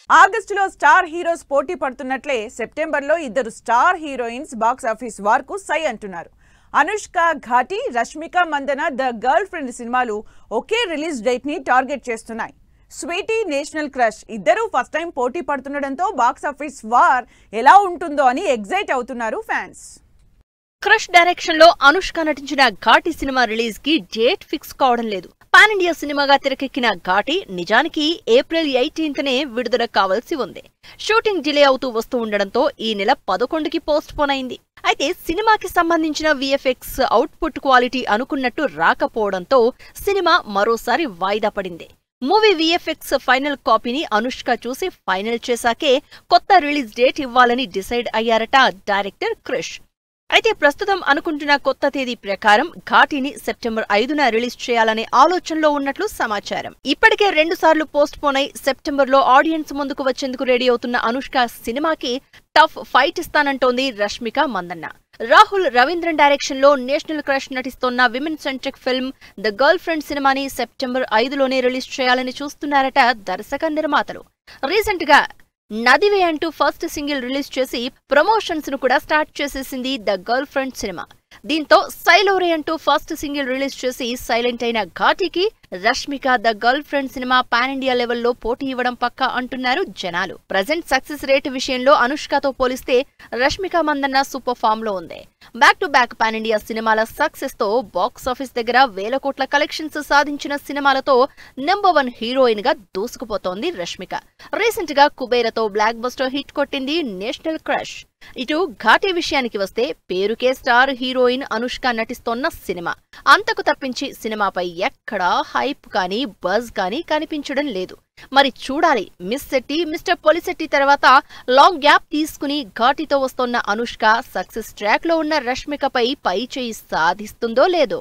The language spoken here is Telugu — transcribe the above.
ఆగస్టులో స్టార్ హీరోస్ పోటీ పడుతున్నట్లే సెప్టెంబర్లో ఇద్దరు స్టార్ హీరోయిన్స్ బాక్స్ ఆఫీస్ వార్కు సై అంటున్నారు. Anushka Ghaati, Rashmika Mandanna the girlfriend సినిమాలు ఒకే రిలీజ్ డేట్ ని టార్గెట్ చేస్తున్నాయి. స్వీటీ, నేషనల్ క్రష్ ఇద్దరు ఫస్ట్ టైం పోటీ పడుతుండడంతో బాక్స్ ఆఫీస్ వార్ ఎలా ఉంటుందో అని ఎగ్జైట్ అవుతున్నారు ఫ్యాన్స్. క్రష్ డైరెక్షన్ లో అనుష్క నటించిన ఘాటి సినిమా రిలీజ్ కి డేట్ ఫిక్స్ కావడం లేదు. పాన్ ఇండియా సినిమాగా తెరకెక్కిన ఘాటి నిజానికి ఏప్రిల్ 18నే విడుదల కావాల్సి ఉంది. షూటింగ్ డిలే అవుతూ వస్తూ ఉండడంతో ఈ నెల 11కి పోస్ట్ పోన్ అయింది. అయితే సినిమాకి సంబంధించిన విఎఫ్ఎక్స్ అవుట్పుట్ క్వాలిటీ అనుకున్నట్టు రాకపోవడంతో సినిమా మరోసారి వాయిదా పడింది. మూవీ విఎఫ్ఎక్స్ ఫైనల్ కాపీని అనుష్క చూసి ఫైనల్ చేశాకే కొత్త రిలీజ్ డేట్ ఇవ్వాలని డిసైడ్ అయ్యారట డైరెక్టర్ క్రిష్. అయితే ప్రస్తుతం అనుకుంటున్న కొత్త తేదీ ప్రకారం ఘాటిని సెప్టెంబర్ 5న రిలీజ్ చేయాలనే ఆలోచనలో ఉన్నట్లు సమాచారం. ఇప్పటికే 2 సార్లు పోస్ట్ పోన్ అయి సెప్టెంబర్లో ఆడియన్స్ ముందుకు వచ్చేందుకు రెడీ అవుతున్న అనుష్క సినిమాకి టఫ్ ఫైట్ ఇస్తానంటోంది రష్మిక మందన్న. రాహుల్ రవీంద్రన్ డైరెక్షన్ లో నేషనల్ క్రష్ నటిస్తోన్న women centric film the girlfriend సినిమాని సెప్టెంబర్ 5లోనే రిలీజ్ చేయాలని చూస్తున్నారట దర్శక నిర్మాతలు. రీసెంట్ గా నదివే అంటూ ఫస్ట్ సింగిల్ రిలీజ్ చేసి ప్రమోషన్స్ ను కూడా స్టార్ట్ చేసేసింది ద గర్ల్ ఫ్రెండ్ సినిమా. దీంతో సైలోరే అంటూ ఫస్ట్ సింగిల్ రిలీజ్ చేసి సైలెంట్ అయిన ఘాటికి Rashmika the girlfriend cinema pan India లెవెల్లో పోటీ ఇవ్వడం పక్కా అంటున్నారు జనాలు. ప్రజెంట్ సక్సెస్ రేట్ విషయంలో అనుష్కతో పోలిస్తే రష్మిక మందన్న సూపర్ ఫామ్ లో ఉంది. Back to back pan India సినిమాల సక్సెస్ తో బాక్స్ ఆఫీస్ దగ్గర వేల కోట్ల కలెక్షన్స్ సాధించిన సినిమాలతో నెంబర్ 1 హీరోయిన్ గా దూసుకుపోతోంది రష్మిక. రీసెంట్ గా కుబేరతో బ్లాక్ బస్టర్ హిట్ కొట్టింది నేషనల్ క్రష్. ఇటు ఘాటి విషయానికి వస్తే పేరుకే స్టార్ హీరోయిన్ అనుష్క నటిస్తోన్న సినిమా. అంతకు తప్పించి సినిమాపై ఎక్కడా హైప్ కానీ బజ్ కానీ కనిపించడం లేదు. మరి చూడాలి, మిస్ శెట్టి, మిస్టర్ పొలిశెట్టి తర్వాత లాంగ్ గ్యాప్ తీసుకుని ఘాటితో వస్తోన్న అనుష్క సక్సెస్ ట్రాక్ లో ఉన్న రష్మికపై పై చేయి సాధిస్తుందో లేదో.